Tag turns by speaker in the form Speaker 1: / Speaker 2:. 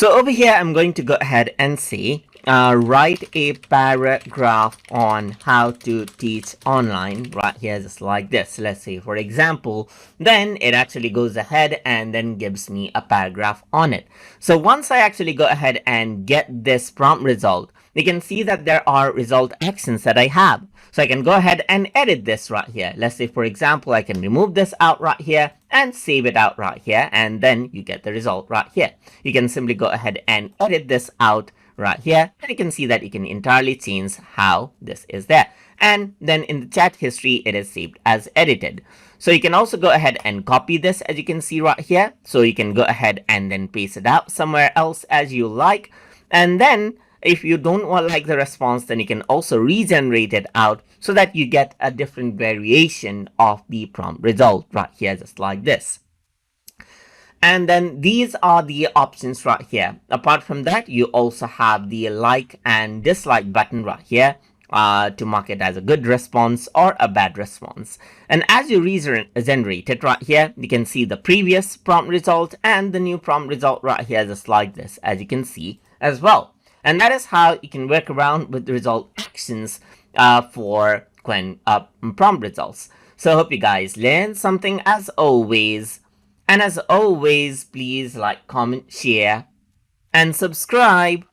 Speaker 1: So over here, I'm going to go ahead and say, write a paragraph on how to teach online right here, just like this. Let's say, for example, then it actually goes ahead and then gives me a paragraph on it. So once I actually go ahead and get this prompt result, you can see that there are result actions that I have. So I can go ahead and edit this right here. Let's say, for example, I can remove this out right here and save it out right here, and then you get the result right here. You can simply go ahead and edit this out right here, and you can see that you can entirely change how this is there. And then in the chat history, it is saved as edited. So you can also go ahead and copy this, as you can see right here. So you can go ahead and then paste it out somewhere else as you like. And then if you don't like the response, then you can also regenerate it out so that you get a different variation of the prompt result right here, just like this. And then these are the options right here. Apart from that, you also have the like and dislike button right here to mark it as a good response or a bad response. And as you regenerate it right here, you can see the previous prompt result and the new prompt result right here, just like this, as you can see as well. And that is how you can work around with the result actions for Qwen prompt results. So I hope you guys learned something as always. And as always, please like, comment, share, and subscribe.